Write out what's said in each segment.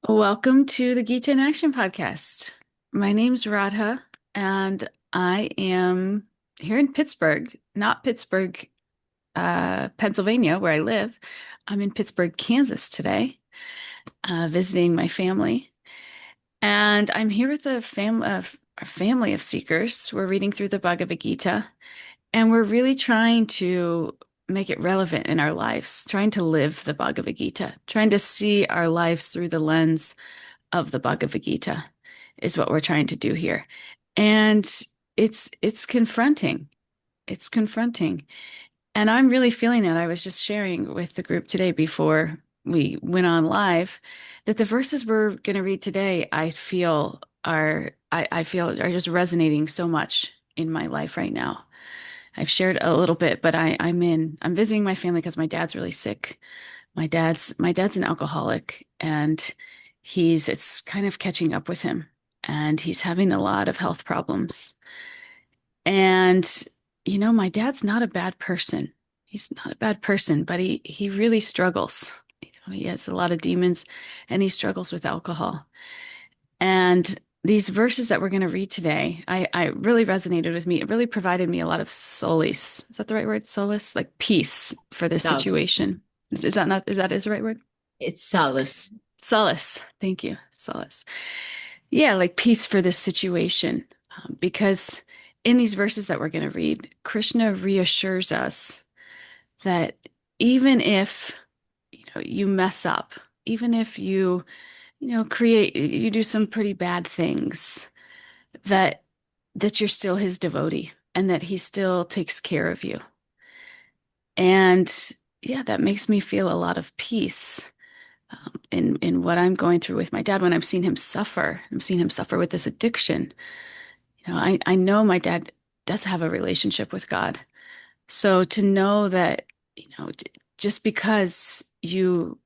Welcome to the Gita in Action podcast. My name's Radha, and I am here in Pittsburgh, not Pittsburgh, Pennsylvania, where I live. I'm in Pittsburgh, Kansas today, visiting my family. And I'm here with a family of seekers. We're reading through the Bhagavad Gita, and we're really trying to make it relevant in our lives, trying to live the Bhagavad Gita, trying to see our lives through the lens of the Bhagavad Gita is what we're trying to do here. And it's confronting. It's confronting. And I'm really feeling that. I was just sharing with the group today before we went on live that the verses we're going to read today, I feel are just resonating so much in my life right now. I've shared a little bit, but I'm visiting my family because my dad's really sick. My dad's an alcoholic, and it's kind of catching up with him, and he's having a lot of health problems. And my dad's not a bad person. He's not a bad person, but he really struggles. He has a lot of demons, and he struggles with alcohol. And these verses that we're going to read today, I really resonated with me. It really provided me a lot of solace. Is that the right word? Solace? Like peace for this Solace. situation. Is that not, is that is the right word? It's solace. Solace. Thank you. Solace. Yeah, like peace for this situation. Because in these verses that we're going to read, Krishna reassures us that even if, you mess up, even if you do some pretty bad things, that you're still his devotee and that he still takes care of you. And yeah, that makes me feel a lot of peace in what I'm going through with my dad when I'm seeing him suffer. I'm seeing him suffer with this addiction. I know my dad does have a relationship with God. So to know that, just because you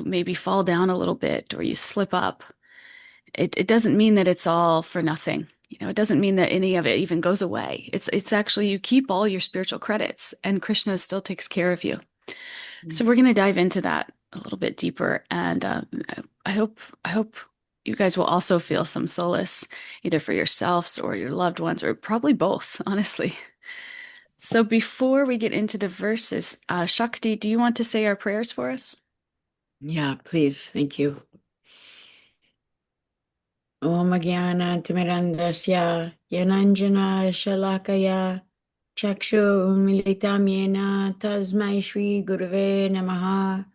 maybe fall down a little bit or you slip up, it doesn't mean that it's all for nothing. It doesn't mean that any of it even goes away. It's actually you keep all your spiritual credits and Krishna still takes care of you. So we're going to dive into that a little bit deeper, and I hope you guys will also feel some solace, either for yourselves or your loved ones, or probably both, honestly. So before we get into the verses, Shakti, do you want to say our prayers for us? Yeah, please. Thank you. Om Timirandasya Yananjana Shalakaya Chakshu Unmilitam Yena Tasmai Shri Gurave Namaha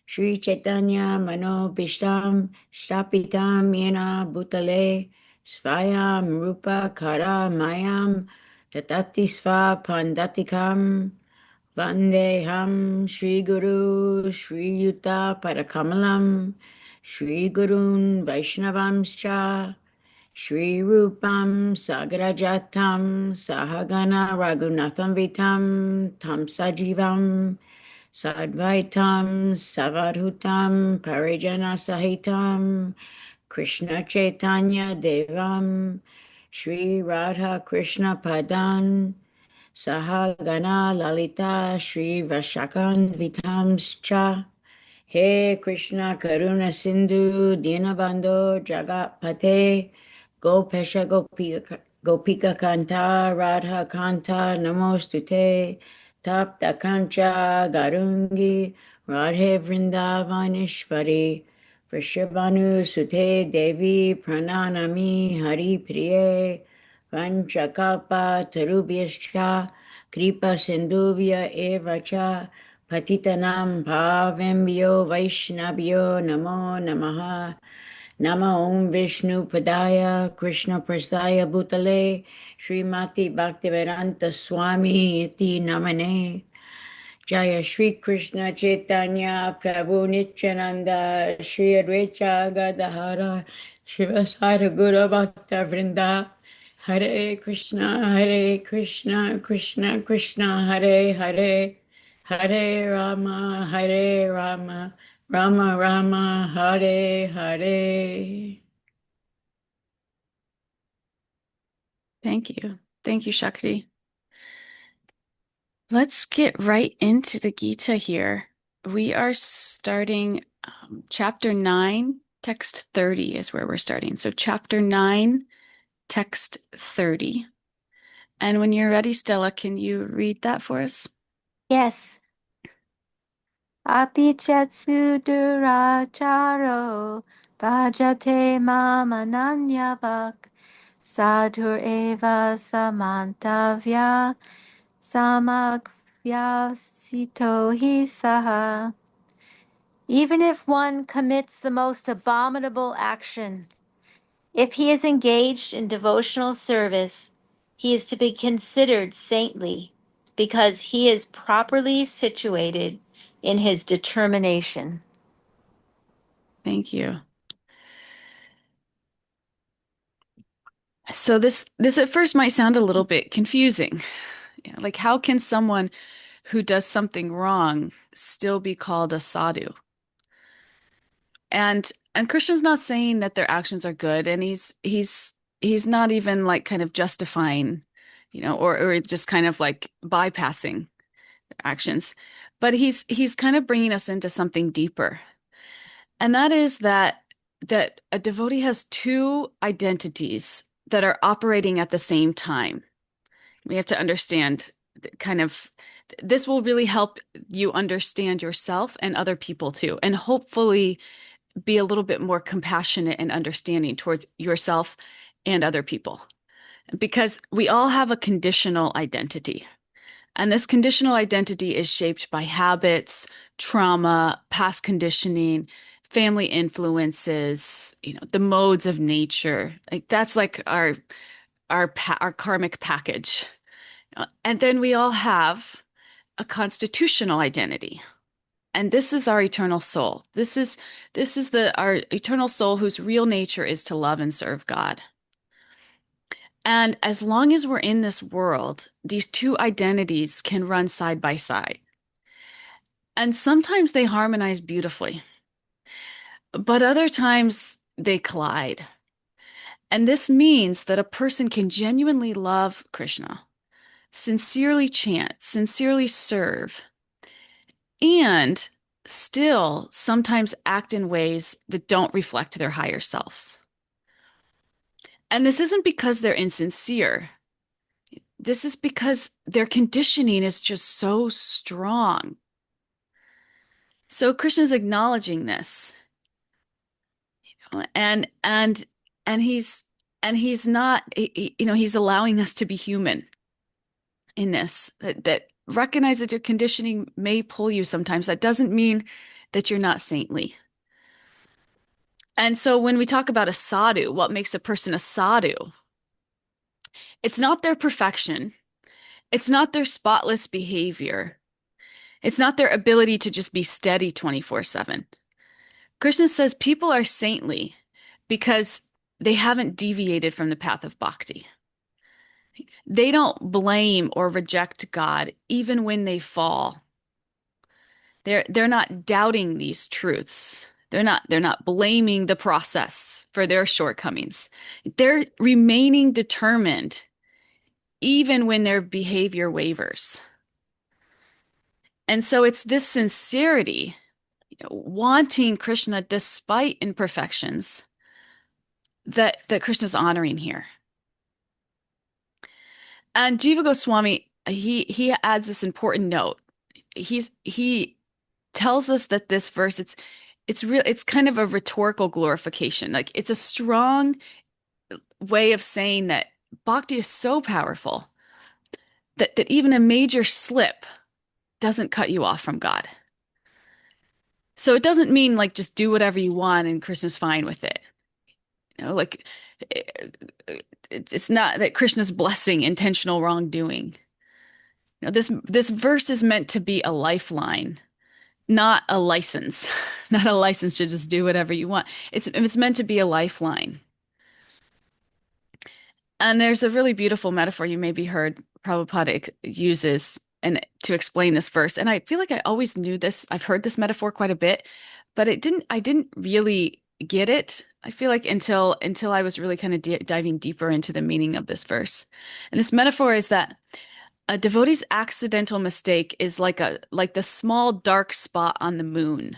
Shri Chaitanya Mano Bishtam Shtapitam Yena Bhutale Svayam Rupa Kara Mayam Tatati Sva Pandatikam Vandeham Shri Guru Shri Yuta Parakamalam Shri Gurun Vaishnavamscha Shri Rupam Sagarajatam Sahagana Raghunatham Vitam Tam Sajivam Sadvaitam Savadhutam Parijana Sahitam Krishna Chaitanya Devam Shri Radha Krishna Padan Sahagana Lalita Shri Vashakan Vitamscha He Krishna Karuna Sindhu Dinabando Jagatpate Gopesha Gopika Kanta Radha Kanta Namostute Tapta Kancha Garungi Radhe Vrindavaneshwari Vrishabhanu Sute Devi Prananami Hari Priye Vanchakalpa Tarubhyascha Kripa Sindhuvya Evacha Patitanam Bhavembhyo Vaishnavyo Namo Namaha Nama Om Vishnu Padaya Krishna Prasaya Bhutale Srimati Bhaktivedanta Swami Iti Namane Jaya Shri Krishna Chaitanya Prabhu Nityananda Shri Advaita Gadadhara Shivasara Guru Bhakta Vrinda Hare Krishna, Krishna Krishna, Hare Hare, Hare Rama, Hare Rama, Rama Rama, Hare Hare. Thank you. Thank you, Shakti. Let's get right into the Gita here. We are starting chapter 9, Text 30 is where we're starting. So, chapter 9, text 30. And when you're ready, Stella, can you read that for us? Yes. Apichetsu duracharo bhajate mamananyabhak sadhur eva samantavya samagvyasito hi saha. Even if one commits the most abominable action, if he is engaged in devotional service, he is to be considered saintly because he is properly situated in his determination. Thank you. So this at first might sound a little bit confusing. Yeah, like how can someone who does something wrong still be called a sadhu? And Krishna's not saying that their actions are good, and he's not even like kind of justifying, or just kind of like bypassing actions, but he's kind of bringing us into something deeper, and that is that a devotee has two identities that are operating at the same time. We have to understand kind of this will really help you understand yourself and other people too, and hopefully be a little bit more compassionate and understanding towards yourself and other people. Because we all have a conditional identity. And this conditional identity is shaped by habits, trauma, past conditioning, family influences, the modes of nature. Like that's like our karmic package. And then we all have a constitutional identity. And this is our eternal soul. This is the our eternal soul whose real nature is to love and serve God. And as long as we're in this world, these two identities can run side by side. And sometimes they harmonize beautifully, but other times they collide. And this means that a person can genuinely love Krishna, sincerely chant, sincerely serve, and still sometimes act in ways that don't reflect their higher selves. And this isn't because they're insincere. This is because their conditioning is just so strong. So Krishna's acknowledging this. And and and he's not he's allowing us to be human in this that recognize that your conditioning may pull you sometimes. That doesn't mean that you're not saintly. And so when we talk about a sadhu, what makes a person a sadhu? It's not their perfection. It's not their spotless behavior. It's not their ability to just be steady 24/7. Krishna says people are saintly because they haven't deviated from the path of bhakti. They don't blame or reject God even when they fall. They're not doubting these truths. They're not blaming the process for their shortcomings. They're remaining determined even when their behavior wavers. And so it's this sincerity, wanting Krishna despite imperfections, that Krishna's honoring here. And Jiva Goswami, he adds this important note. He tells us that this verse it's kind of a rhetorical glorification. Like it's a strong way of saying that bhakti is so powerful that even a major slip doesn't cut you off from God. So it doesn't mean like just do whatever you want and Krishna's fine with it. Like it's not that Krishna's blessing intentional wrongdoing. This verse is meant to be a lifeline, not a license, not a license to just do whatever you want. It's meant to be a lifeline. And there's a really beautiful metaphor you maybe heard Prabhupada uses and to explain this verse. And I feel like I always knew this. I've heard this metaphor quite a bit, but I didn't really get it. I feel like until I was really kind of diving deeper into the meaning of this verse. And this metaphor is that a devotee's accidental mistake is like the small dark spot on the moon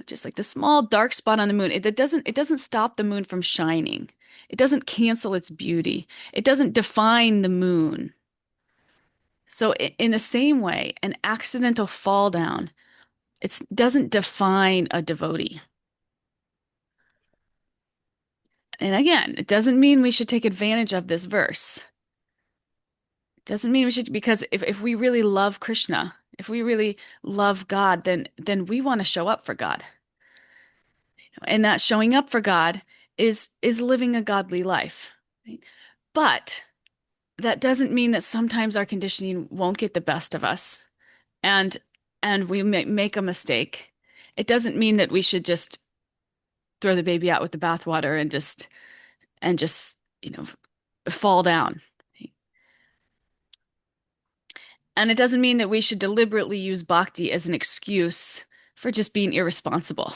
Just like the small dark spot on the moon. It doesn't stop the moon from shining. It doesn't cancel its beauty. It doesn't define the moon. So in the same way, an accidental fall down, it doesn't define a devotee. And again, it doesn't mean we should take advantage of this verse. It doesn't mean we should, because if we really love Krishna, if we really love God, then we want to show up for God. And that showing up for God is living a godly life. Right? But that doesn't mean that sometimes our conditioning won't get the best of us and we make a mistake. It doesn't mean that we should just throw the baby out with the bathwater and just fall down. And it doesn't mean that we should deliberately use bhakti as an excuse for just being irresponsible.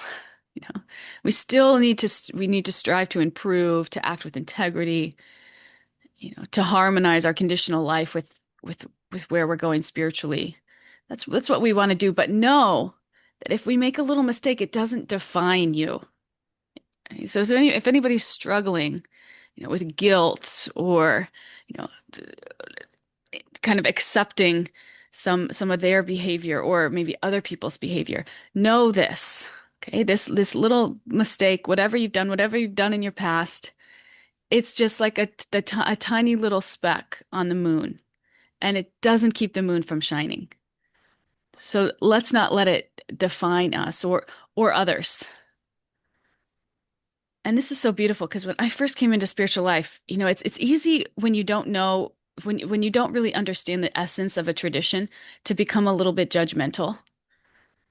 You know, we need to strive to improve, to act with integrity, to harmonize our conditional life with where we're going spiritually. That's what we want to do. But know that if we make a little mistake, it doesn't define you. So if anybody's struggling, with guilt or, you know, kind of accepting some of their behavior or maybe other people's behavior, know this. Okay, this little mistake, whatever you've done in your past, it's just like a tiny little speck on the moon, and it doesn't keep the moon from shining. So let's not let it define us or others. And this is so beautiful because when I first came into spiritual life, it's easy when you don't know, when you don't really understand the essence of a tradition, to become a little bit judgmental.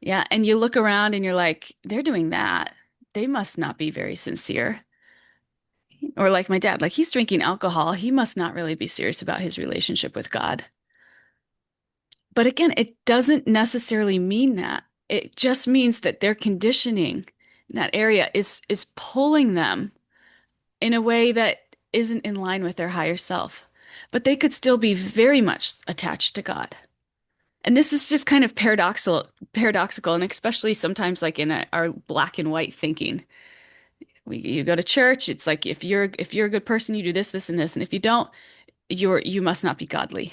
Yeah, and you look around and you're like, they're doing that. They must not be very sincere. Or like my dad, like he's drinking alcohol. He must not really be serious about his relationship with God. But again, it doesn't necessarily mean that. It just means that their conditioning in that area is pulling them in a way that isn't in line with their higher self. But they could still be very much attached to God. And this is just kind of paradoxical, and especially sometimes like in our black and white thinking. You go to church, it's like if you're a good person, you do this, this, and this, and if you don't, you must not be godly.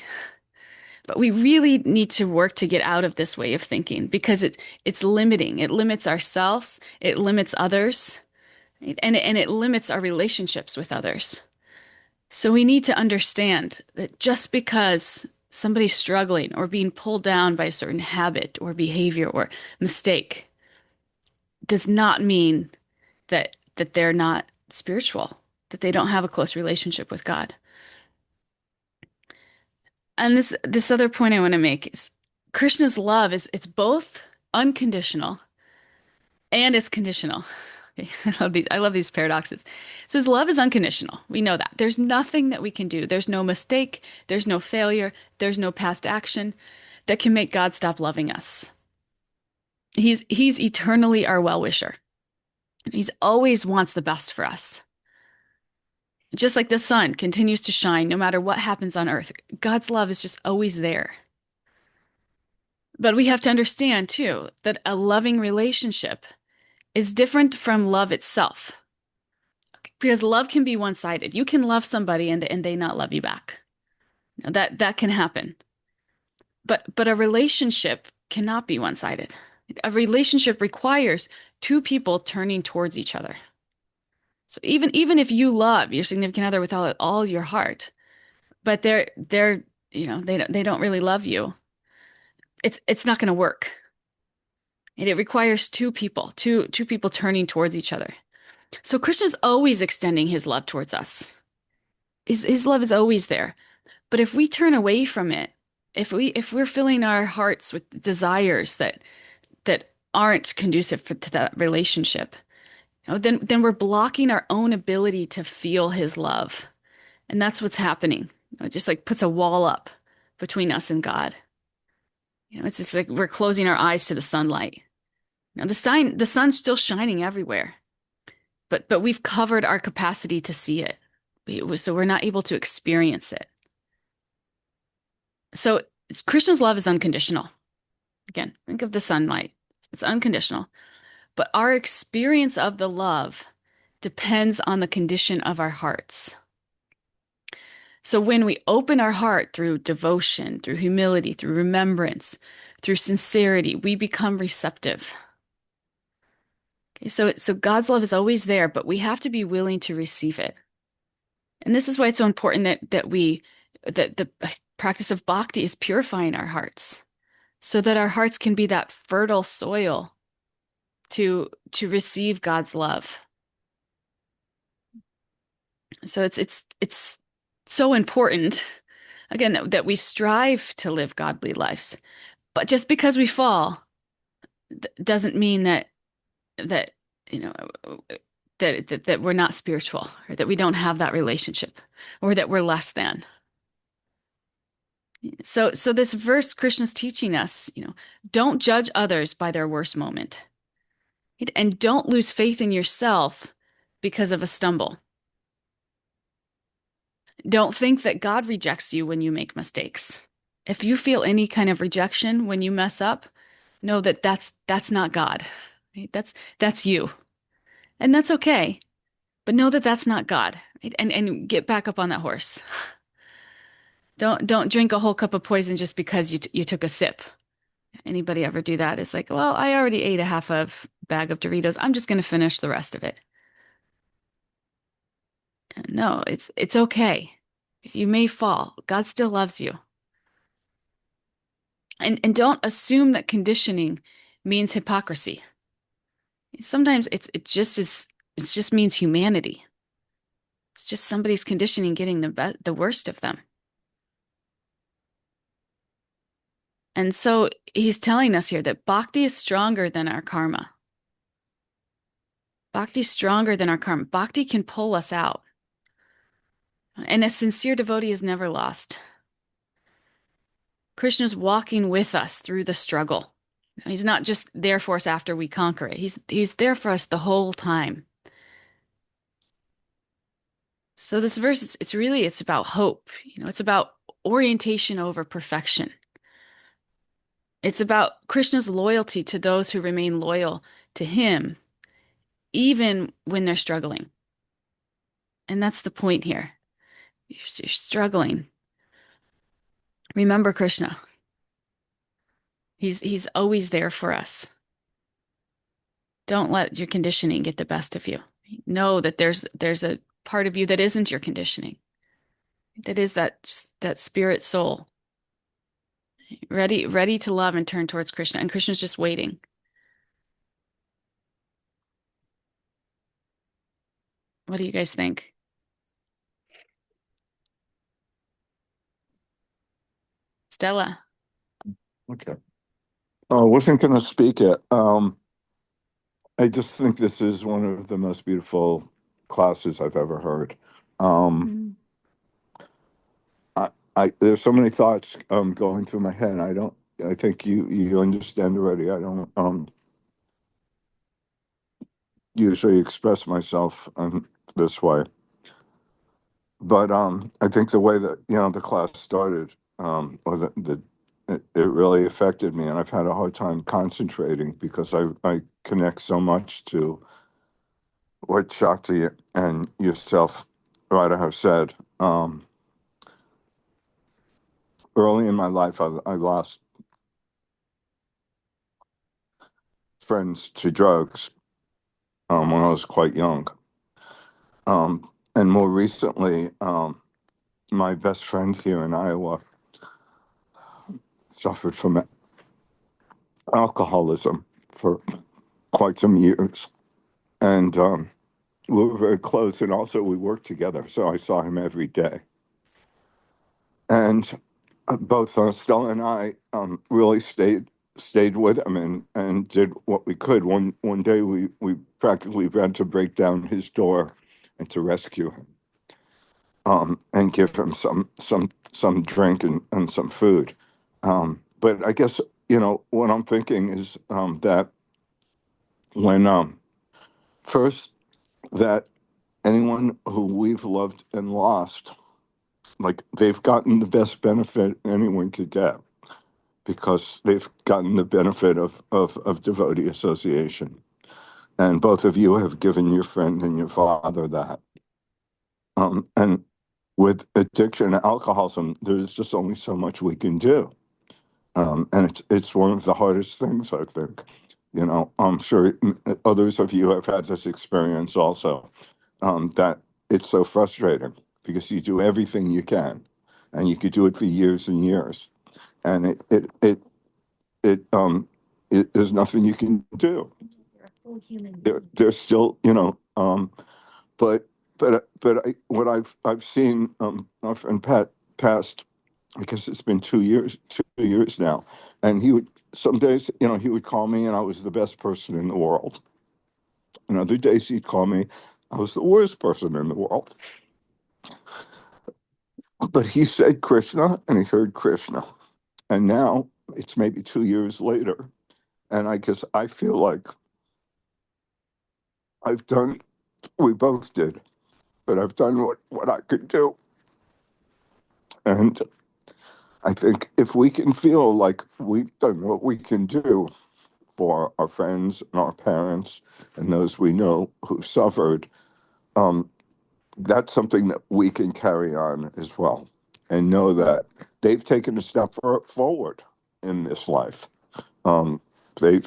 But we really need to work to get out of this way of thinking because it's limiting. It limits ourselves, it limits others, right? And it limits our relationships with others. So we need to understand that just because somebody's struggling or being pulled down by a certain habit or behavior or mistake does not mean that they're not spiritual, that they don't have a close relationship with God. And this other point I want to make is Krishna's love it's both unconditional and it's conditional. Okay, I love these paradoxes. So his love is unconditional. We know that. There's nothing that we can do. There's no mistake, there's no failure, there's no past action that can make God stop loving us. He's eternally our well-wisher. He's always wants the best for us. Just like the sun continues to shine no matter what happens on earth, God's love is just always there. But we have to understand too that a loving relationship is different from love itself. Because love can be one-sided. You can love somebody and they not love you back. Now, that can happen. But a relationship cannot be one-sided. A relationship requires two people turning towards each other. So even if you love your significant other with all your heart, but they don't really love you, it's not going to work. And it requires two people turning towards each other. So Krishna's always extending his love towards us. His love is always there. But if we turn away from it, if we're filling our hearts with desires that aren't conducive to that relationship, then we're blocking our own ability to feel his love. And that's what's happening. It just like puts a wall up between us and God. It's just like we're closing our eyes to the sunlight. Now the sun's still shining everywhere, but we've covered our capacity to see it. So we're not able to experience it. So Krishna's love is unconditional. Again, think of the sunlight. It's unconditional. but our experience of the love depends on the condition of our hearts. So when we open our heart through devotion, through humility, through remembrance, through sincerity, we become receptive. Okay, so God's love is always there, but we have to be willing to receive it. And this is why it's so important that the practice of bhakti is purifying our hearts, so that our hearts can be that fertile soil to receive God's love. So it's so important, again, that we strive to live godly lives. But just because we fall doesn't mean that you know that we're not spiritual, or that we don't have that relationship, or that we're less than. So this verse, Krishna's teaching us, don't judge others by their worst moment. And don't lose faith in yourself because of a stumble. Don't think that God rejects you when you make mistakes. If you feel any kind of rejection when you mess up, know that that's not God. Right? That's you. And that's okay. But know that that's not God. Right? And get back up on that horse. Don't drink a whole cup of poison just because you took a sip. Anybody ever do that? It's like, well, I already ate a half of bag of Doritos. I'm just going to finish the rest of it. No, it's okay. You may fall. God still loves you. And don't assume that conditioning means hypocrisy. Sometimes it just means humanity. It's just somebody's conditioning getting the worst of them. And so he's telling us here that bhakti is stronger than our karma. Bhakti is stronger than our karma. Bhakti can pull us out. And a sincere devotee is never lost. Krishna's walking with us through the struggle. He's not just there for us after we conquer it. He's there for us the whole time. So this verse, it's about hope. It's about orientation over perfection. It's about Krishna's loyalty to those who remain loyal to him, even when they're struggling. And that's the point here. You're struggling. Remember Krishna. He's always there for us. Don't let your conditioning get the best of you. Know that there's a part of you that isn't your conditioning. That is that spirit soul. Ready to love and turn towards Krishna. And Krishna's just waiting. What do you guys think? Stella. Okay. I wasn't going to speak it. I just think this is one of the most beautiful classes I've ever heard. Um, there's so many thoughts going through my head. I think you understand already. I don't usually express myself this way, but I think the way that the class started, or it really affected me, and I've had a hard time concentrating because I connect so much to what Shakti and yourself, Radha, have said. Early in my life, I lost friends to drugs when I was quite young. And more recently, my best friend here in Iowa suffered from alcoholism for quite some years. And we were very close, and also we worked together, so I saw him every day. And both Stella and I really stayed with him and did what we could. One day we practically had to break down his door and to rescue him, and give him some drink and some food. But I guess what I'm thinking is that when first that anyone who we've loved and lost, like, they've gotten the best benefit anyone could get, because they've gotten the benefit of devotee association. And both of you have given your friend and your father that. And with addiction and alcoholism, there's just only so much we can do. And it's one of the hardest things, I think. I'm sure others of you have had this experience also, that it's so frustrating because you do everything you can, and you could do it for years and years, and there's nothing you can do. There's still, what I've seen, our friend Pat passed because it's been 2 years now, and he would some days, he would call me and I was the best person in the world, and other days he'd call me, I was the worst person in the world. But he said Krishna and he heard Krishna, and now it's maybe 2 years later, and I guess I feel like I've done, we both did, but I've done what I could do. And I think if we can feel like we've done what we can do for our friends and our parents and those we know who've suffered, um, that's something that we can carry on as well and know that they've taken a step forward in this life. Um, they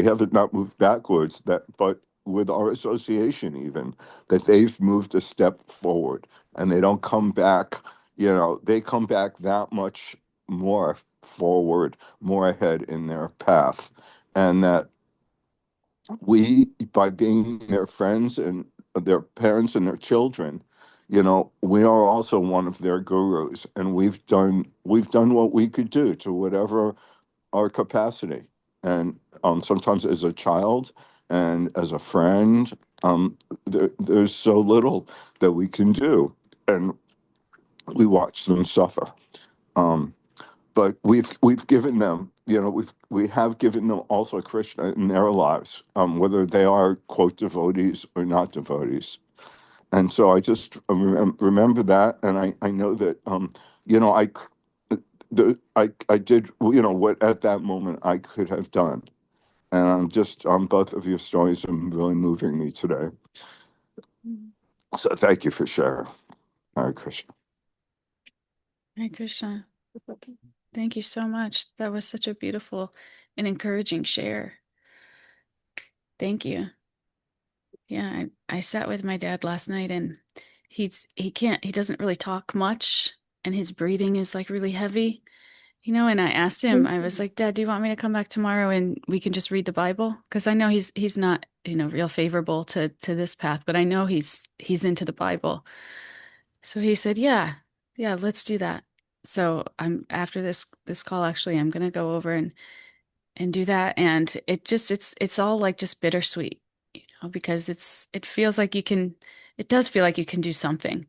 haven't not moved backwards, but with our association even, that they've moved a step forward and they don't come back, they come back that much more forward, more ahead in their path. And that we, by being their friends and their parents and their children, we are also one of their gurus, and we've done what we could do to whatever our capacity. And sometimes as a child and as a friend, there's so little that we can do, and we watch them suffer. Um, but we've given them, we have given them also Krishna in their lives, whether they are quote devotees or not devotees. And so I just remember that, and I know that I I did what at that moment I could have done, and I'm just both of your stories are really moving me today. So thank you for sharing. Hare Krishna. Hi, Krishna. Thank you so much. That was such a beautiful and encouraging share. Thank you. Yeah, I sat with my dad last night and he doesn't really talk much and his breathing is like really heavy. And I asked him, I was like, Dad, do you want me to come back tomorrow and we can just read the Bible? Because I know he's not, real favorable to this path, but I know he's into the Bible. So he said, yeah, let's do that. So I'm after this call, actually, I'm gonna go over and do that. And it's all like just bittersweet, because it feels like it does feel like you can do something.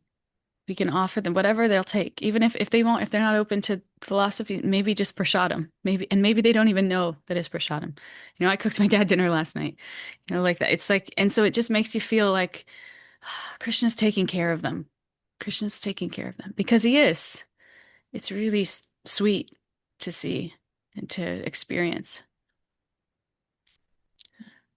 We can offer them whatever they'll take, even if if they're not open to philosophy, maybe just prasadam, maybe they don't even know that it's prasadam. I cooked my dad dinner last night, like that. It's like, and so it just makes you feel like Krishna's taking care of them. Krishna's taking care of them because he is. It's really sweet to see and to experience.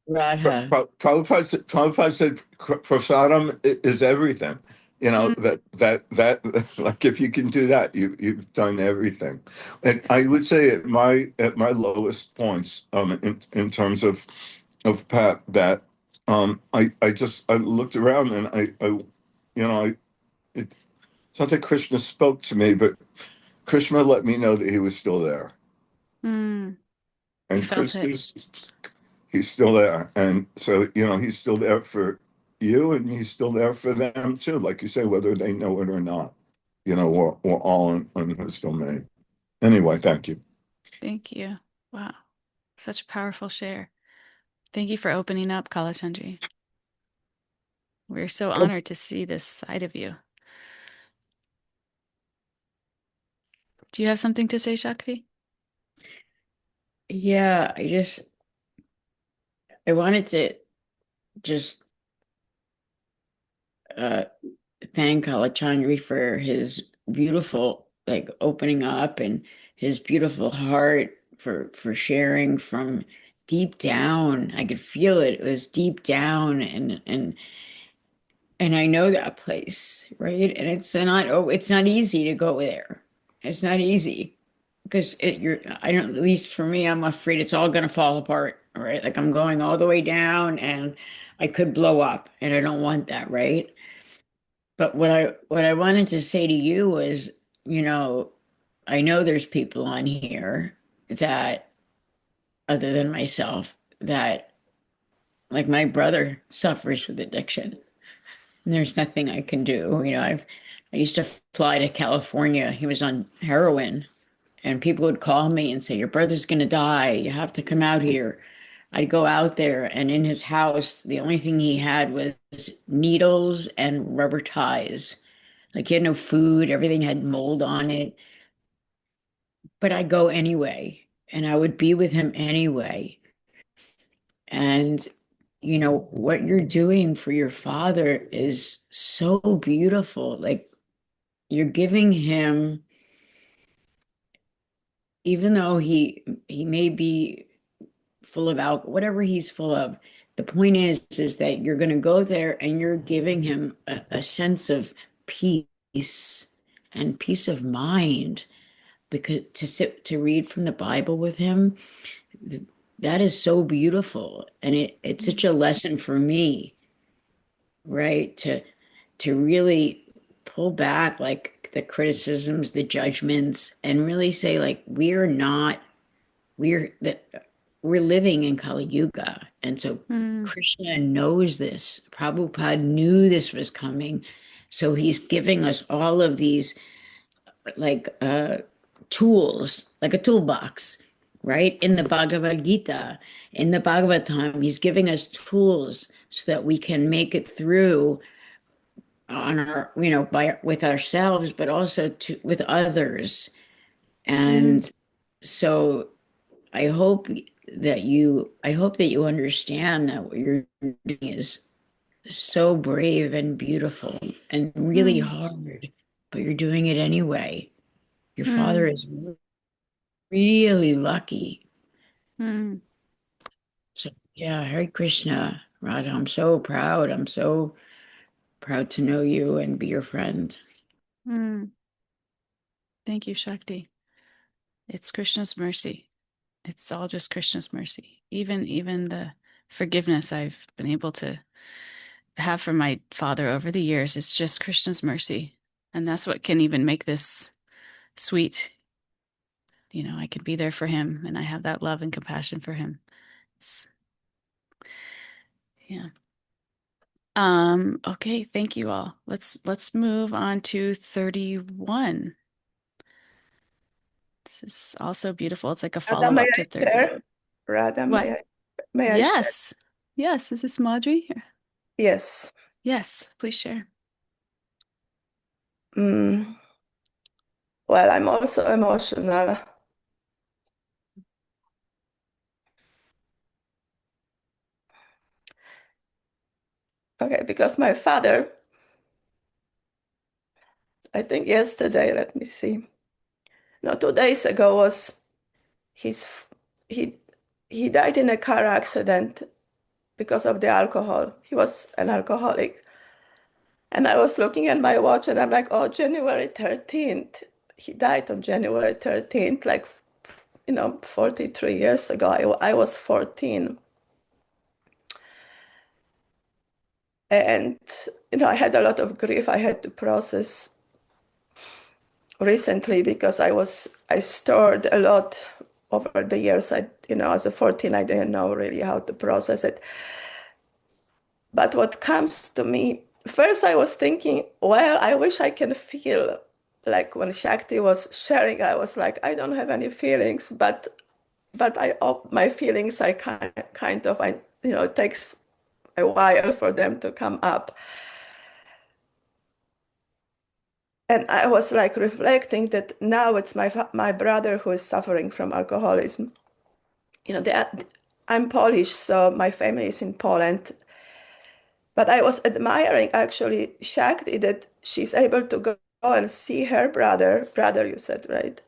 Radha. Prabhupada said prasadam is everything. Mm. That like if you can do that, you've done everything. And I would say at my lowest points, in terms of Pat, that I looked around and it's not that Krishna spoke to me, but Krishna let me know that he was still there, Mm. You and felt it. he's still there. And so, he's still there for you and he's still there for them too. Like you say, whether they know it or not, we're all in his domain. Anyway, thank you. Thank you. Wow. Such a powerful share. Thank you for opening up, Kalachandji. We're so honored to see this side of you. Do you have something to say, Shakti? Yeah, I wanted to just uh thank Kalachandri for his beautiful like opening up and his beautiful heart for sharing from deep down. I could feel it. It was deep down, and I know that place, right? And it's not easy to go there. It's not easy because I don't, at least for me, I'm afraid it's all going to fall apart, right? Like I'm going all the way down and I could blow up and I don't want that, right? But what I wanted to say to you was, you know, I know there's people on here that, other than myself, that, like, my brother suffers with addiction. And there's nothing I can do. I used to fly to California. He was on heroin, and people would call me and say, "Your brother's going to die. You have to come out here." I'd go out there, and in his house, the only thing he had was needles and rubber ties. Like he had no food, everything had mold on it. But I go anyway, and I would be with him anyway. And what you're doing for your father is so beautiful. Like you're giving him, even though he may be full of alcohol, whatever he's full of, the point is that you're going to go there and you're giving him a sense of peace and peace of mind, because to read from the Bible with him, that is so beautiful. And it's such a lesson for me, right? To really pull back like the criticisms, the judgments, and really say, like, we're the we're living in Kali Yuga. And so Mm, Krishna knows this. Prabhupada knew this was coming. So he's giving us all of these, like, tools, like a toolbox, right? In the Bhagavad Gita, in the Bhagavatam, he's giving us tools so that we can make it through on our, by with ourselves, but also with others. mm, And so I hope that you understand that what you're doing is so brave and beautiful and really mm, hard, but you're doing it anyway. Your father mm, is really lucky. mm, So yeah, Hare Krishna, Radha. I'm so proud. I'm so proud to know you and be your friend. mm. Thank you, Shakti. It's Krishna's mercy. It's all just Krishna's mercy. Even the forgiveness I've been able to have from my father over the years, it's just Krishna's mercy. And that's what can even make this sweet. I can be there for him and I have that love and compassion for him. It's, yeah. Okay, thank you all. Let's move on to 31. This is also beautiful. It's like a Radha, may follow-up to I 30. share? Radha, What? may I share? Yes. Yes, is this Madri? Yes. Yes, please share. Mm. Well, I'm also emotional. Okay, because my father, I think yesterday, let me see. No, 2 days ago was his he he died in a car accident because of the alcohol. He was an alcoholic. And I was looking at my watch and I'm like, oh, January 13th. He died on January 13th, like 43 years ago. I was 14. And I had a lot of grief I had to process recently because I stored a lot over the years. As a 14, I didn't know really how to process it. But what comes to me, first I was thinking, well, I wish I can feel, like when Shakti was sharing, I was like, I don't have any feelings, but my feelings, I it takes a while for them to come up. And I was like reflecting that now it's my brother who is suffering from alcoholism. I'm Polish, so my family is in Poland. But I was admiring actually Shakti that she's able to go and see her brother, you said, right?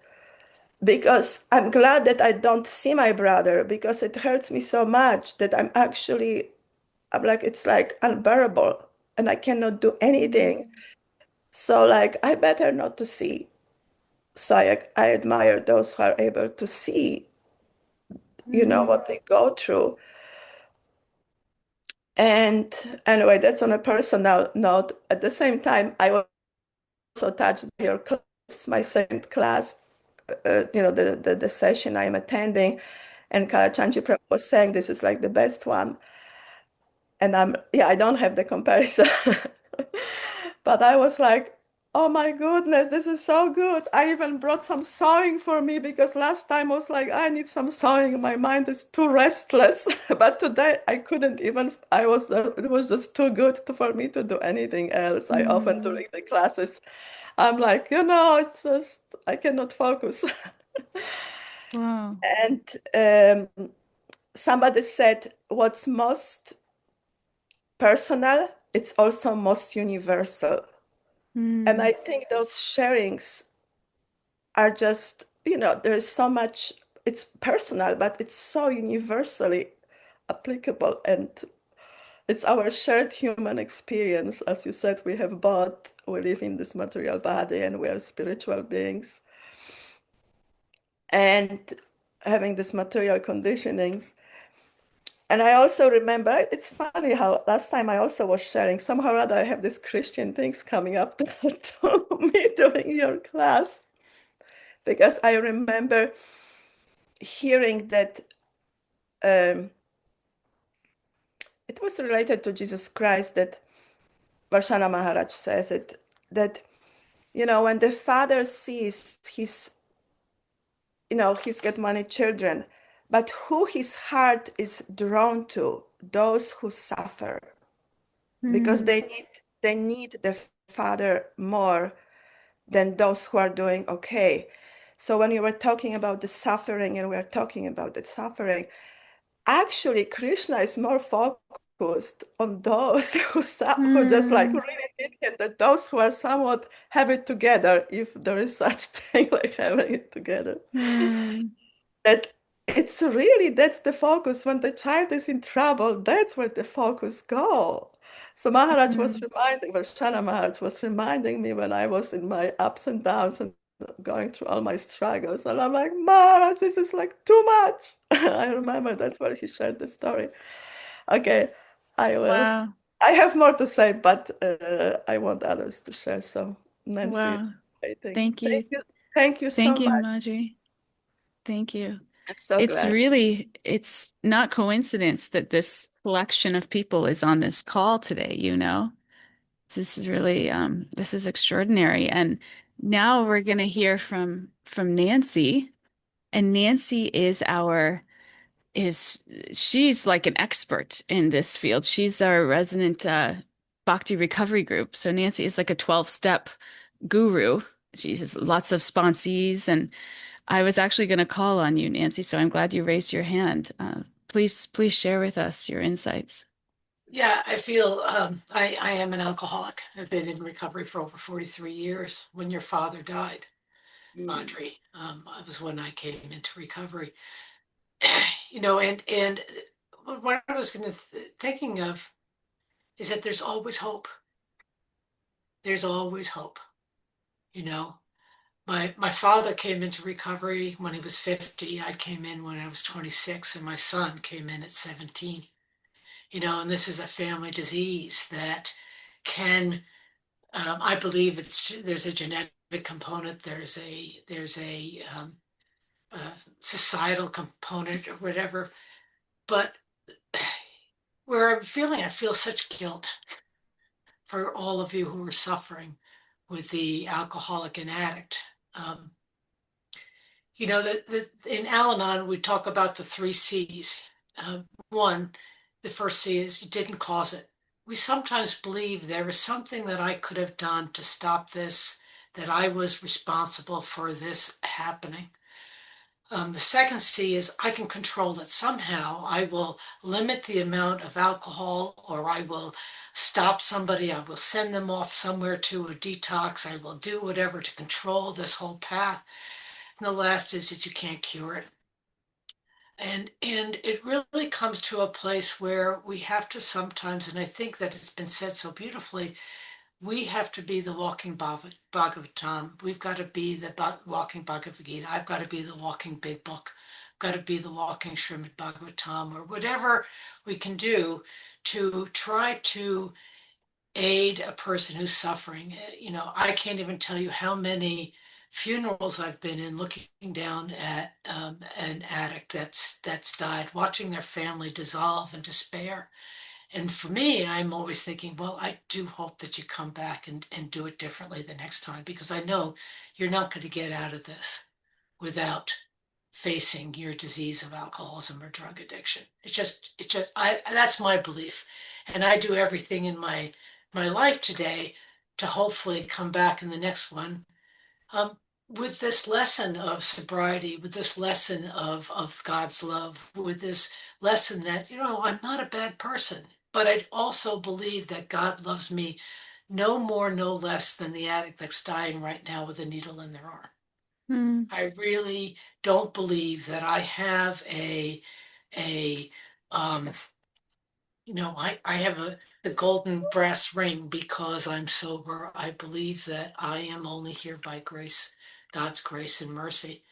because I'm glad that I don't see my brother, because it hurts me so much that I'm like, it's like unbearable and I cannot do anything. So like, I better not to see. So I admire those who are able to see, what they go through. And anyway, that's on a personal note. At the same time, I was also touched by your class, my second class, the session I'm attending. And Kalachanji Prabhu was saying this is like the best one. And I don't have the comparison. But I was like, oh my goodness, this is so good. I even brought some sewing for me because last time I was like, I need some sewing. My mind is too restless. But today I couldn't even, it was just too good for me to do anything else. I often during the classes, I'm like, it's just, I cannot focus. Wow. And somebody said, what's most personal, it's also most universal. And I think those sharings are just, there's so much, it's personal, but it's so universally applicable. And it's our shared human experience. As you said, we have both, we live in this material body and we are spiritual beings. And having these material conditionings. And I also remember, it's funny how last time I also was sharing, somehow or other I have these Christian things coming up to me during your class. Because I remember hearing that it was related to Jesus Christ that Varshana Maharaj says it, that, when the father sees he's got many children, but who his heart is drawn to, those who suffer, because they need the father more than those who are doing okay. So when you were talking about the suffering and we are talking about the suffering, actually Krishna is more focused on those who just like really need him, that those who are somewhat have it together, if there is such thing like having it together, that that's the focus. When the child is in trouble, that's where the focus go. So Varshana Maharaj was reminding me when I was in my ups and downs and going through all my struggles. And I'm like, Maharaj, this is like too much. I remember that's where he shared the story. Okay, I will. Wow. I have more to say, but I want others to share. So Nancy is Wow. waiting. Thank Thank you. you. Thank you so Thank you, much. Marjorie. Thank you. I'm so glad. It's not coincidence that this collection of people is on this call today, you know? This is really this is extraordinary. And now we're going to hear from Nancy, and Nancy is she's like an expert in this field. She's our resident Bhakti recovery group. So Nancy is like a 12-step guru. She has lots of sponsees, and I was actually going to call on you, Nancy, so I'm glad you raised your hand. Please share with us your insights. Yeah, I feel I am an alcoholic. I've been in recovery for over 43 years. When your father died, Audrey, I was when I came into recovery. And what I was thinking of is that there's always hope. There's always hope. You know, my father came into recovery when he was 50. I came in when I was 26, and my son came in at 17. And this is a family disease that can I believe there's a genetic component, there's a societal component or whatever. But I feel such guilt for all of you who are suffering with the alcoholic and addict. Um, in Al-Anon, we talk about the three C's. One, the first C is you didn't cause it. We sometimes believe there is something that I could have done to stop this, that I was responsible for this happening. The second C is I can control it somehow. I will limit the amount of alcohol, or I will stop somebody. I will send them off somewhere to a detox. I will do whatever to control this whole path. And the last is that you can't cure it. And it really comes to a place where we have to sometimes, and I think that it's been said so beautifully, we have to be the walking Bhagavatam. We've got to be the walking Bhagavad Gita. I've got to be the walking big book. I've got to be the walking Srimad Bhagavatam, or whatever we can do to try to aid a person who's suffering. I can't even tell you how many funerals I've been in looking down at an addict that's died, watching their family dissolve in despair. And for me, I'm always thinking, well, I do hope that you come back and do it differently the next time, because I know you're not going to get out of this without facing your disease of alcoholism or drug addiction. That's my belief. And I do everything in my life today to hopefully come back in the next one, um, with this lesson of sobriety, with this lesson of God's love, with this lesson that, I'm not a bad person, but I also believe that God loves me no more, no less than the addict that's dying right now with a needle in their arm. Mm. I really don't believe that I have a um, I have the golden brass ring because I'm sober. I believe that I am only here by grace, God's grace and mercy.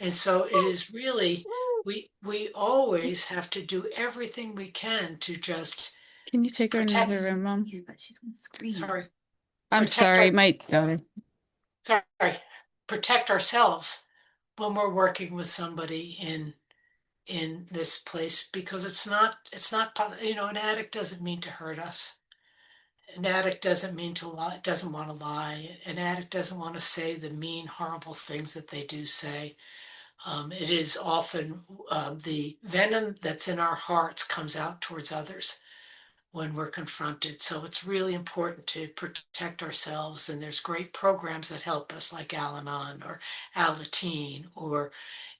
And so it is really, we always have to do everything we can to just Can you take her in protect, another room, Mom? Yeah, but she's gonna scream. sorry, I'm protect sorry, our, my daughter. sorry, protect ourselves when we're working with somebody in this place, because an addict doesn't mean to hurt us. An addict doesn't mean to lie, doesn't want to lie. An addict doesn't want to say the mean, horrible things that they do say. It is often the venom that's in our hearts comes out towards others when we're confronted. So it's really important to protect ourselves. And there's great programs that help us, like Al-Anon or Alateen or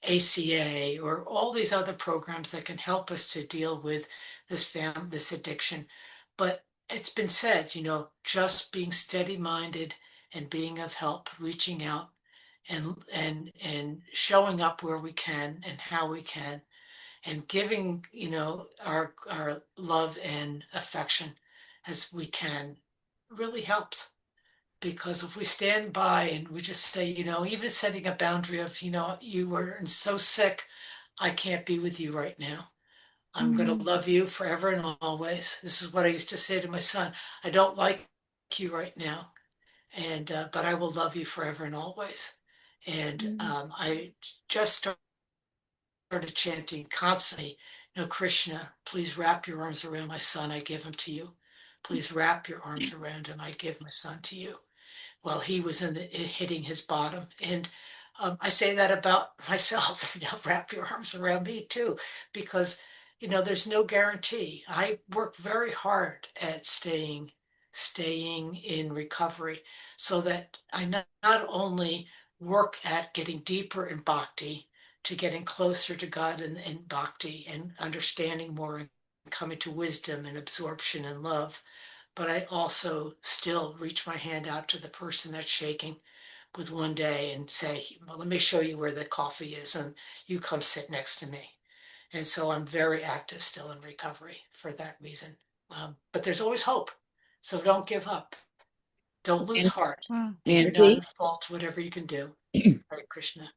ACA, or all these other programs that can help us to deal with this addiction. But it's been said, just being steady-minded and being of help, reaching out and showing up where we can and how we can, and giving, our love and affection as we can, really helps. Because if we stand by and we just say, even setting a boundary of, you were so sick, I can't be with you right now. I'm going to Mm. love you forever and always. This is what I used to say to my son. I don't like you right now, but I will love you forever and always. And Mm. I just started chanting constantly, Krishna, please wrap your arms around my son, I give him to you. Please wrap your arms around him, I give my son to you. While he was hitting his bottom. And I say that about myself, wrap your arms around me too, because, there's no guarantee. I work very hard at staying in recovery, so that I not only work at getting deeper in bhakti, to getting closer to God in bhakti and understanding more and coming to wisdom and absorption and love, but I also still reach my hand out to the person that's shaking with one day and say, well, let me show you where the coffee is and you come sit next to me. And so I'm very active still in recovery for that reason. But there's always hope. So don't give up. Don't lose And heart. Wow. And you're not Nancy, at fault, whatever you can do. Hare Krishna. Hare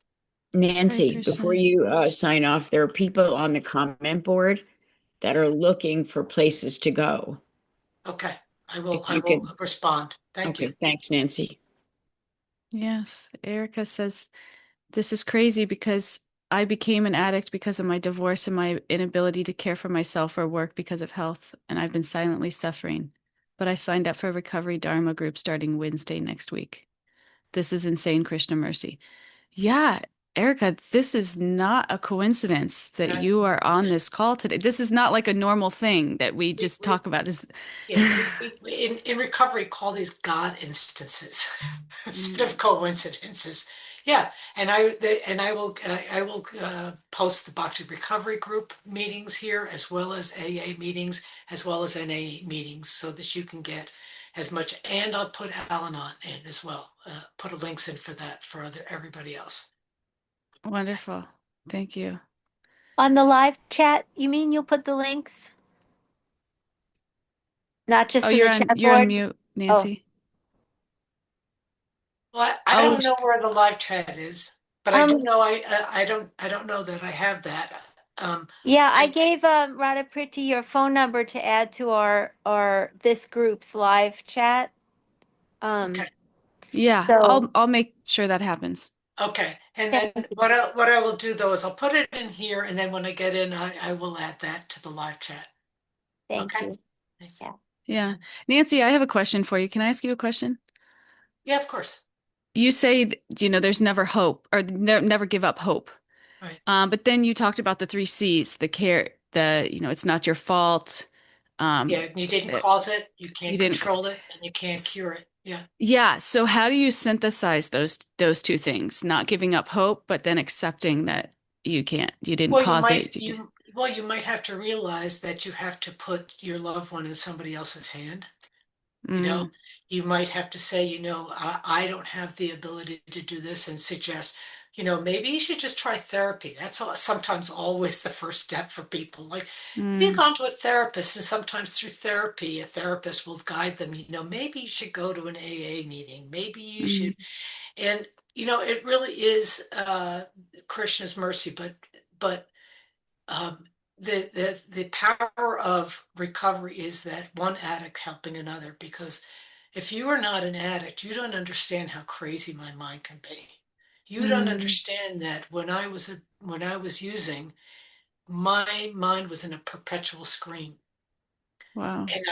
Nancy, before Krishna. you sign off, there are people on the comment board that are looking for places to go. Okay. I If will I you will could, respond. Thank you. okay, thanks, Nancy. Yes. Erica says, this is crazy because I became an addict because of my divorce and my inability to care for myself or work because of health, and I've been silently suffering. But I signed up for a recovery Dharma group starting Wednesday next week. This is insane, Krishna Mercy. Yeah, Erica, this is not a coincidence that Uh, you are on this call today. This is not like a normal thing that we we, just we, talk about. This. Yeah, in recovery call these God instances instead of Mm. coincidences. Yeah, and I will post the Bhakti Recovery Group meetings here, as well as AA meetings, as well as NA meetings, so that you can get as much. And I'll put Al-Anon in as well. Put a links in for that for everybody else. Wonderful. Thank you. On the live chat, you mean you'll put the links? Not Oh, just in the chat you're on board? mute, Oh, Nancy. Well, I Oh, don't know where the live chat is, but I do um, know I don't know that I have that. yeah, I I gave Radha Priti your phone number to add to our this group's live chat. okay. Um, yeah. so I'll make sure that happens. Okay, and thank then you. what I will do though is I'll put it in here, and then when I get in, I will add that to the live chat. Thank Okay. you. Thanks. Yeah. Yeah. Nancy, I have a question for you. Can I ask you a question? Yeah, of course. You say, there's never hope or never give up hope. Right. But then you talked about the three C's, the care, it's not your fault. Yeah, you didn't The, cause it, you you can't didn't. control it, and you can't cure it. Yeah. Yeah. So how do you synthesize those two things? Not giving up hope, but then accepting that you didn't Well, cause it. you might have to realize that you have to put your loved one in somebody else's hand. You know, Mm, you might have to say, I don't have the ability to do this and suggest, maybe you should just try therapy. Sometimes always the first step for people. Like if you've mm, gone to a therapist and sometimes through therapy, a therapist will guide them, maybe you should go to an AA meeting. Maybe you mm, should, and it really is Krishna's mercy, but um, the power of recovery is that one addict helping another. Because if you are not an addict, you don't understand how crazy my mind can be. You don't mm. understand that when I was using, my mind was in a perpetual scream, Wow. and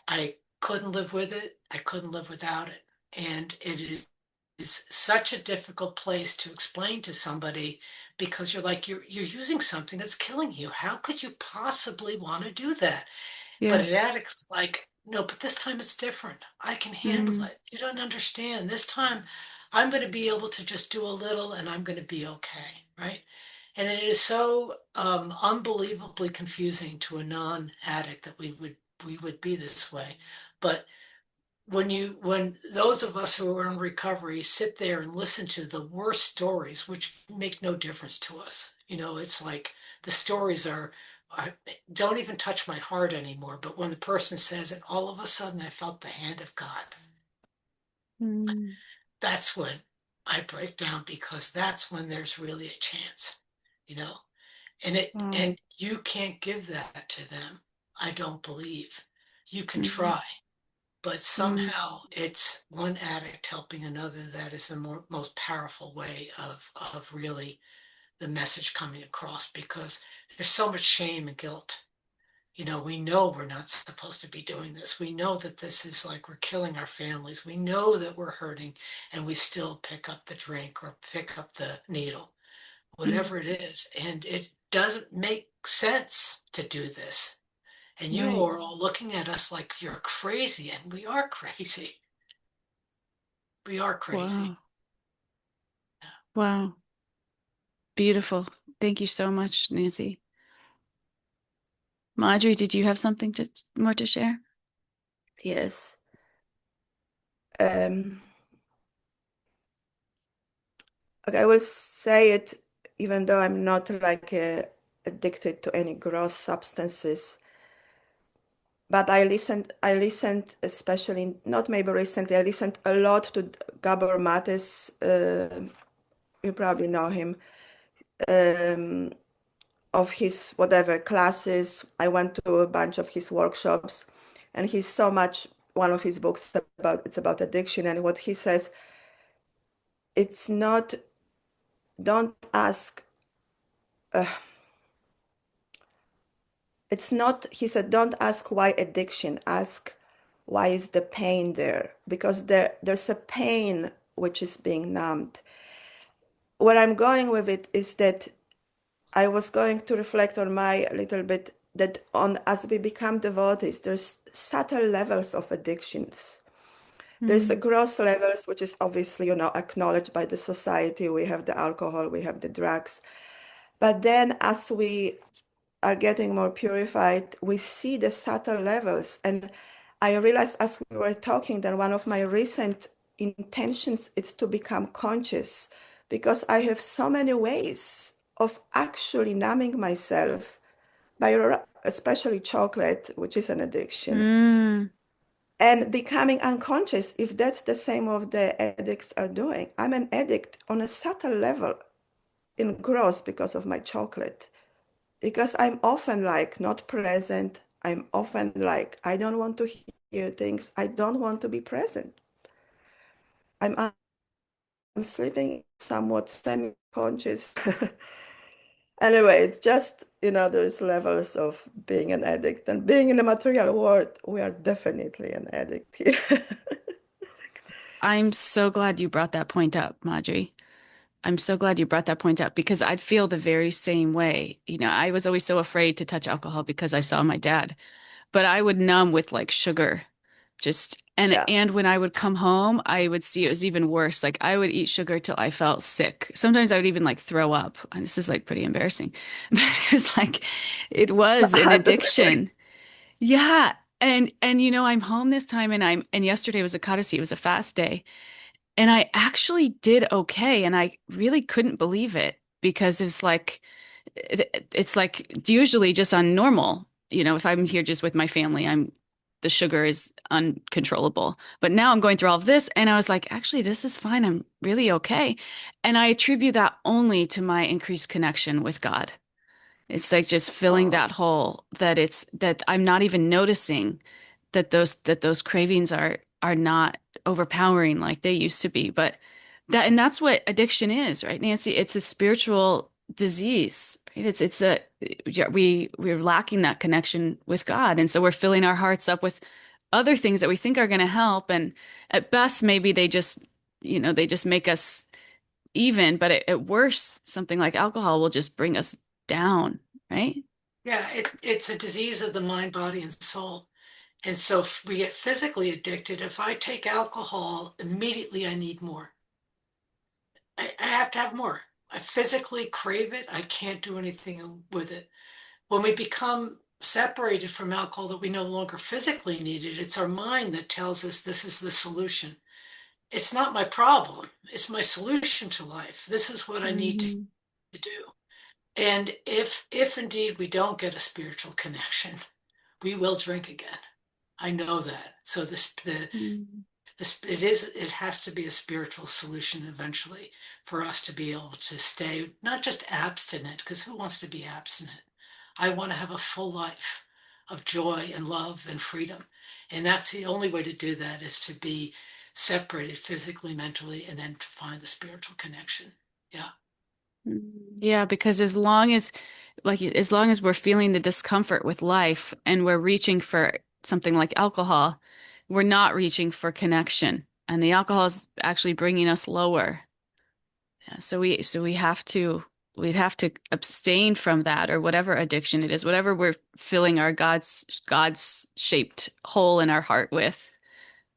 I couldn't live with it. I couldn't live without it, and it is such a difficult place to explain to somebody, because you're using something that's killing you. How could you possibly want to do that? But Yeah. an addict's like, no, but this time it's different. I can handle Mm, it. You don't understand. This time I'm going to be able to just do a little and I'm going to be okay, right? And it is so unbelievably confusing to a non-addict that we would be this way. But when those of us who are in recovery sit there and listen to the worst stories, which make no difference to us, it's like the stories are don't even touch my heart anymore. But when the person says it, all of a sudden I felt the hand of God. mm. That's when I break down, because that's when there's really a chance, you know. Wow. And you can't give that to them. I don't believe. You can Mm, try. But mm. somehow it's one addict helping another. That is the most powerful way of really the message coming across, because there's so much shame and guilt. We know we're not supposed to be doing this. We know that this is like we're killing our families. We know that we're hurting, and we still pick up the drink or pick up the needle, Mm. whatever it is. And it doesn't make sense to do this. And you Right. are all looking at us like you're crazy, and we are crazy. We are crazy. Wow. Wow. Beautiful. Thank you so much, Nancy. Marjorie, did you have something more to share? Yes. Um, okay, I will say it even though I'm not like addicted to any gross substances. But I listened, especially not maybe recently, I listened a lot to Gabor Mates. You probably know him. Um, of his whatever classes. I went to a bunch of his workshops, and he's so much one of his books it's about addiction, and what he says, it's not don't ask uh, it's not he said don't ask why addiction, ask why is the pain there, because there's a pain which is being numbed. Where I'm going with it is that I was going to reflect on my little bit that on as we become devotees, there's subtle levels of addictions. There's a Mm, gross levels, which is obviously, acknowledged by the society. We have the alcohol, we have the drugs. But then as we are getting more purified, we see the subtle levels. And I realized as we were talking that one of my recent intentions is to become conscious because I have so many ways of actually numbing myself by especially chocolate, which is an addiction, Mm. and becoming unconscious if that's the same what the addicts are doing. I'm an addict on a subtle level in gross because of my chocolate, because I'm often like not present. I'm often like, I don't want to hear things. I don't want to be present. I'm sleeping somewhat semi-conscious. Anyway, it's just, there's levels of being an addict, and being in the material world, we are definitely an addict here. I'm so glad you brought that point up, Madri. I'm so glad you brought that point up because I'd feel the very same way. I was always so afraid to touch alcohol because I saw my dad, but I would numb with like sugar. Just and Yeah. and when I would come home, I would see it was even worse. Like I would eat sugar till I felt sick. Sometimes I would even like throw up. And this is like pretty embarrassing. But it was like it was I an have the same way. addiction. Yeah. And I'm home this time and yesterday was a Ekadasi, it was a fast day. And I actually did okay. And I really couldn't believe it because it's like usually just on normal. If I'm here just with my family, the sugar is uncontrollable. But now I'm going through all of this and I was like, actually, this is fine. I'm really okay. And I attribute that only to my increased connection with God. It's like just filling Oh, that hole that I'm not even noticing that those cravings are not overpowering like they used to be. But that's what addiction is, right, Nancy? It's a spiritual disease, right? It's a yeah, we're lacking that connection with God. And so we're filling our hearts up with other things that we think are going to help. And at best, maybe they just make us even, but at worst, something like alcohol will just bring us down, right? Yeah, it's a disease of the mind, body, and soul. And so if we get physically addicted. If I take alcohol, immediately I need more. I have to have more. I physically crave it. I can't do anything with it. When we become separated from alcohol that we no longer physically need it, it's our mind that tells us this is the solution. It's not my problem. It's my solution to life. This is what I need Mhm. to do. And if indeed we don't get a spiritual connection, we will drink again. I know that. So Mhm. it has to be a spiritual solution eventually for us to be able to stay not just abstinent, because who wants to be abstinent? I want to have a full life of joy and love and freedom. And that's the only way to do that is to be separated physically, mentally, and then to find the spiritual connection. Yeah. Yeah, because as long as we're feeling the discomfort with life and we're reaching for something like alcohol, we're not reaching for connection. And the alcohol is actually bringing us lower. Yeah, so we have to abstain from that or whatever addiction it is, whatever we're filling our God's shaped hole in our heart with.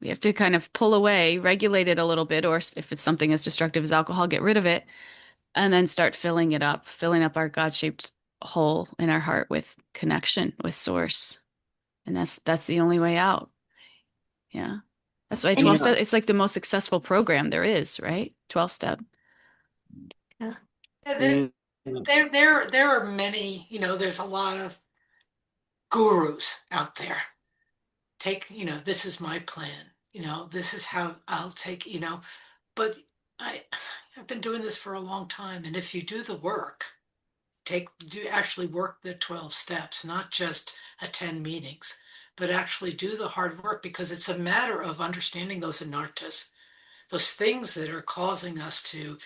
We have to kind of pull away, regulate it a little bit, or if it's something as destructive as alcohol, get rid of it, and then start filling up our God-shaped hole in our heart with connection with Source. And that's the only way out. Yeah. That's why And 12 step, it's like the most successful program there is, right? 12 step. Yeah. Yeah, and there are many, there's a lot of gurus out there. This is my plan, this is how I'll take, but I I've been doing this for a long time. And if you do the work, do actually work the 12 steps, not just attend meetings, but actually do the hard work because it's a matter of understanding those anartas, those things that are causing us to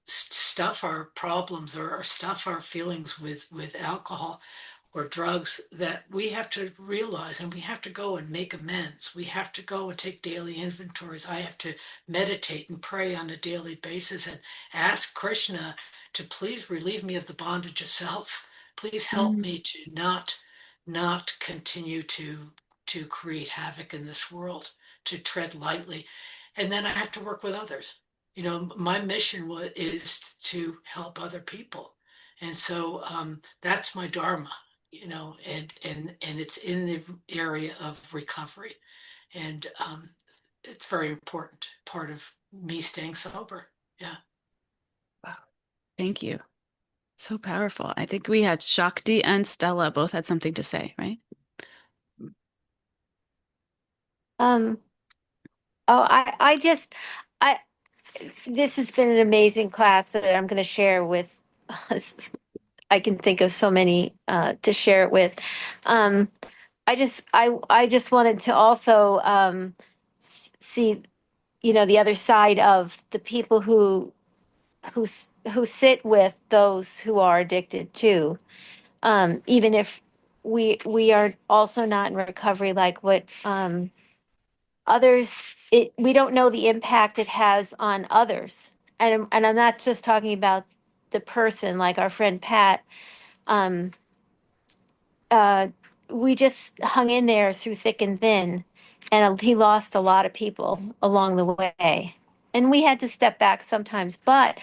stuff our problems or stuff our feelings with alcohol or drugs, that we have to realize, and we have to go and make amends. We have to go and take daily inventories. I have to meditate and pray on a daily basis and ask Krishna to please relieve me of the bondage of self. Please help Mm. me to not continue to create havoc in this world, to tread lightly. And then I have to work with others. My mission is to help other people. And so that's my dharma, and it's in the area of recovery. And it's very important part of me staying sober. Yeah. Thank you. So powerful. I think we had Shakti and Stella both had something to say, right? Um, oh, I, this has been an amazing class that I'm going to share with, I can think of so many, to share it with. Um, I just wanted to also, see, the other side of the people who sit with those who are addicted too. Even if we are also not in recovery, like what, others, we don't know the impact it has on others. And I'm not just talking about the person, like our friend Pat. Um, uh, we just hung in there through thick and thin, and he lost a lot of people along the way. And we had to step back sometimes, but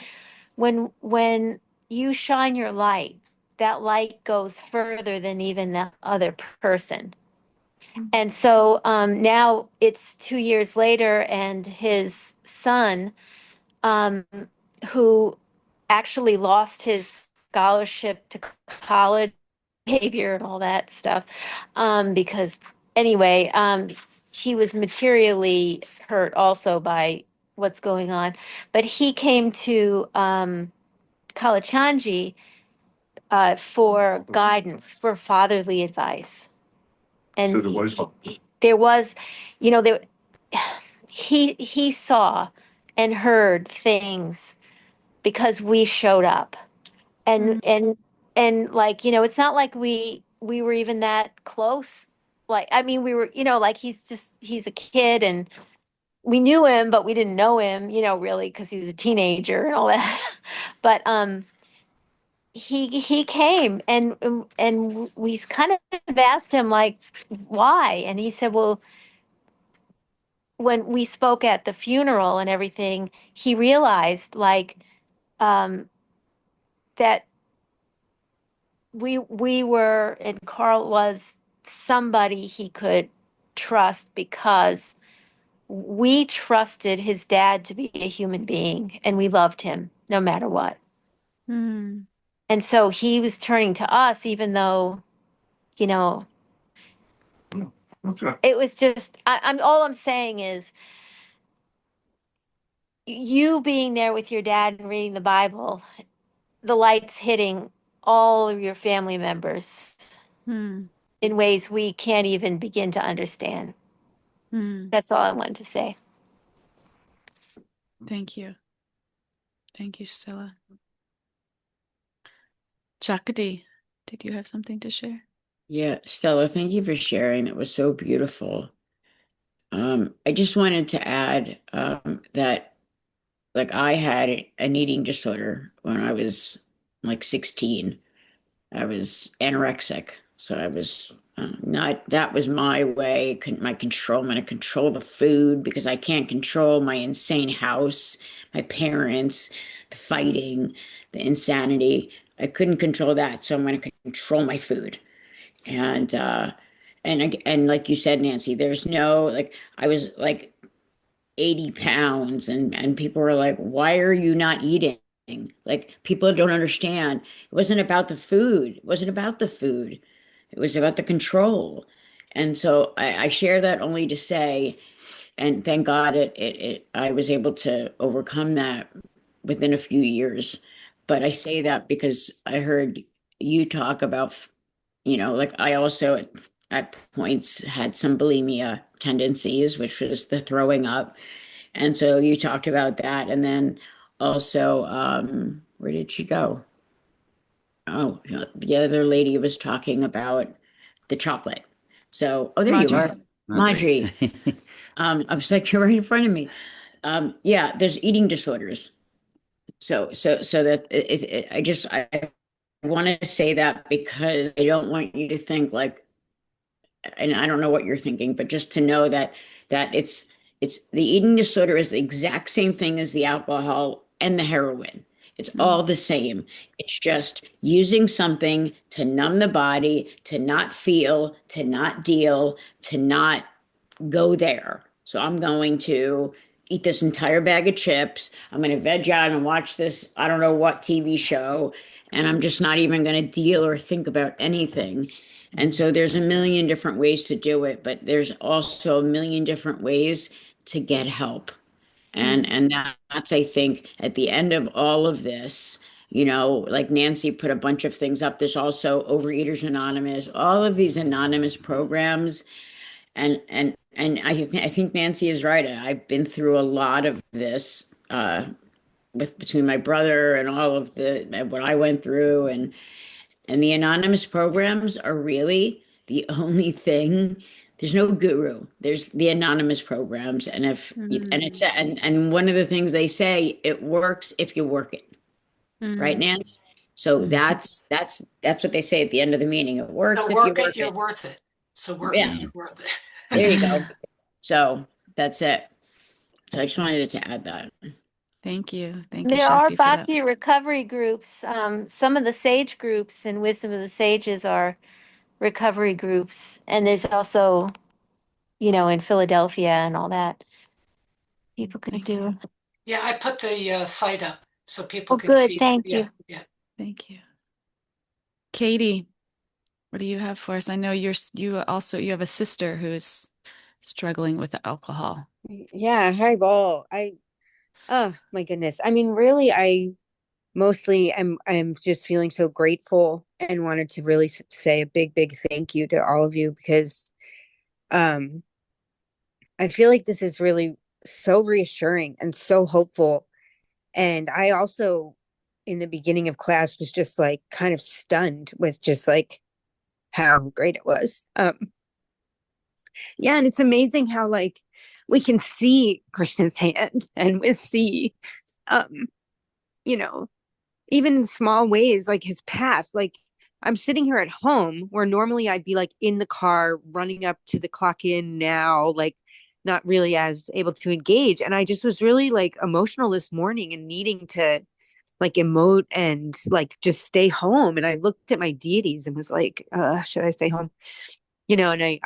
when you shine your light, that light goes further than even the other person. And so, now it's 2 years later, and his son, um, who actually lost his scholarship to college, behavior and all that stuff, because anyway, he was materially hurt also by what's going on. But he came to, Kalachanji, for guidance, for fatherly advice. And there was, there, he saw and heard things because we showed up. Mm. And like, it's not like we were even that close. Like, I mean, we were, like, he's a kid, and we knew him, but we didn't know him, really, because he was a teenager and all that. But he came, and we kind of asked him, like, why? And he said, well, when we spoke at the funeral and everything, he realized, like, um that we were, and Carl was somebody he could trust, because we trusted his dad to be a human being, and we loved him no matter what. Mm. And so he was turning to us, even though, you know, it was just, I'm all I'm saying is, you being there with your dad and reading the Bible, the light's hitting all of your family members Mm. in ways we can't even begin to understand. Mm. That's all I wanted to say. Thank you. Thank you, Stella. Shakti, did you have something to share? Yeah, Stella, thank you for sharing. It was so beautiful. I just wanted to add that, like, I had an eating disorder when I was like 16. I was anorexic. So I was not, that was my way, my control. I'm going to control the food because I can't control my insane house, my parents, the fighting, the insanity. I couldn't control that. So I'm going to control my food. And, and like you said, Nancy, there's no, like, I was like 80 pounds, and people were like, why are you not eating? Like, people don't understand. It wasn't about the food. It wasn't about the food. It was about the control. And so I share that only to say, and thank God I was able to overcome that within a few years. But I say that because I heard you talk about, like, I also at points had some bulimia tendencies, which was the throwing up. And so you talked about that. And then also, where did she go? Oh, the other lady was talking about the chocolate. So, oh, there you Marjorie. are, Marjorie. I was like, you're right in front of me. Yeah, there's eating disorders. So that I want to say that because I don't want you to think like, and I don't know what you're thinking, but just to know that it's the eating disorder is the exact same thing as the alcohol and the heroin. It's all Mm. the same. It's just using something to numb the body, to not feel, to not deal, to not go there. So I'm going to eat this entire bag of chips. I'm going to veg out and watch this, I don't know what TV show, and I'm just not even going to deal or think about anything. And so there's a million different ways to do it, but there's also a million different ways to get help. And that's, I think, at the end of all of this, like Nancy put a bunch of things up. There's also Overeaters Anonymous, all of these anonymous programs. And I think Nancy is right. I've been through a lot of this with between my brother and all of the what I went through, and the anonymous programs are really the only thing. There's no guru. There's the anonymous programs, and if and it's and one of the things they say, it works if you work it, right, Nance? So that's what they say at the end of the meeting. It works So if you work work it, you're it. worth it. So work Yeah, it, you're worth there you it. go. So that's it. So I just wanted to add that. Thank you. Thank you, There are Shakti, for that. bhakti recovery groups. Some of the sage groups and Wisdom of the Sages are recovery groups. And there's also, in Philadelphia and all that, people could Thank you. do. Yeah, I put the site up so people Oh, can good. see. Thank Yeah, you. yeah. Thank you. Katie, what do you have for us? I know you have a sister who is struggling with alcohol. Yeah, hi, Ball. Oh my goodness. I mean, really, I mostly I'm just feeling so grateful and wanted to really say a big, big thank you to all of you because um I feel like this is really so reassuring and so hopeful. And I also, in the beginning of class, was just like kind of stunned with just like how great it was. Yeah, and it's amazing how like we can see Krishna's hand and we see um you know even in small ways like his past. Like I'm sitting here at home where normally I'd be like in the car running up to the clock in now, like not really as able to engage, and I just was really like emotional this morning and needing to like emote and like just stay home, and I looked at my deities and was like, should I stay home, and I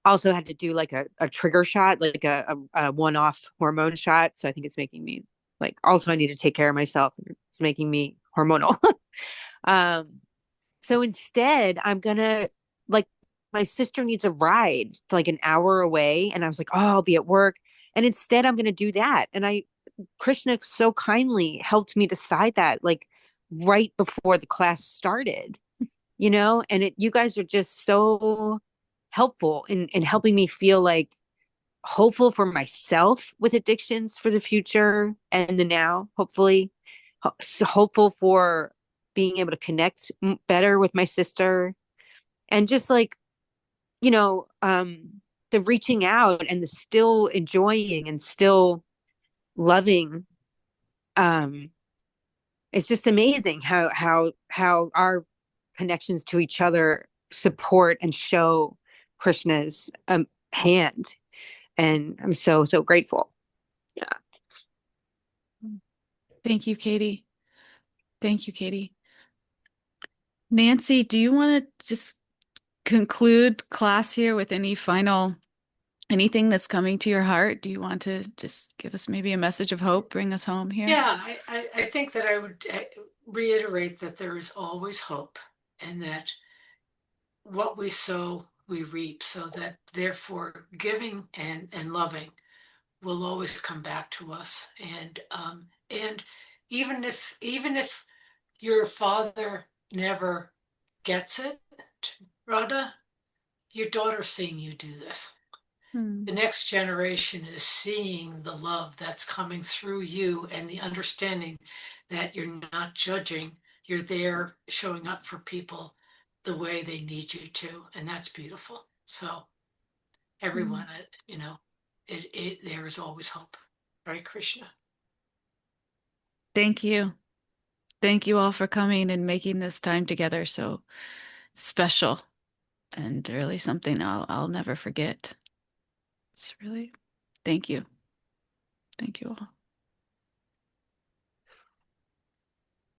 also had to do like a trigger shot, like a one-off hormone shot. So I think it's making me like, also I need to take care of myself. It's making me hormonal. um, so instead I'm gonna like, my sister needs a ride to like an hour away. And I was like, oh, I'll be at work. And instead I'm gonna do that. And Krishna so kindly helped me decide that like right before the class started, and you guys are just so helpful in helping me feel like hopeful for myself with addictions for the future and the now, hopefully. Hopeful for being able to connect better with my sister, and just like, you know, um, the reaching out and the still enjoying and still loving. Um, it's just amazing how our connections to each other support and show Krishna's hand, and I'm so so grateful. Yeah. Thank you, Katie. Thank you, Katie. Nancy, do you want to just conclude class here with anything that's coming to your heart? Do you want to just give us maybe a message of hope, bring us home here? Yeah, I think that I would reiterate that there is always hope and that what we sow, we reap, so that therefore giving and loving will always come back to us. And even if your father never gets it, Radha, your daughter's seeing you do this. The next generation is seeing the love that's coming through you and the understanding that you're not judging, you're there showing up for people the way they need you to, and that's beautiful. So everyone, there is always hope, right, Krishna? Thank you. Thank you all for coming and making this time together so special and really something I'll never forget. It's really, thank you. Thank you all.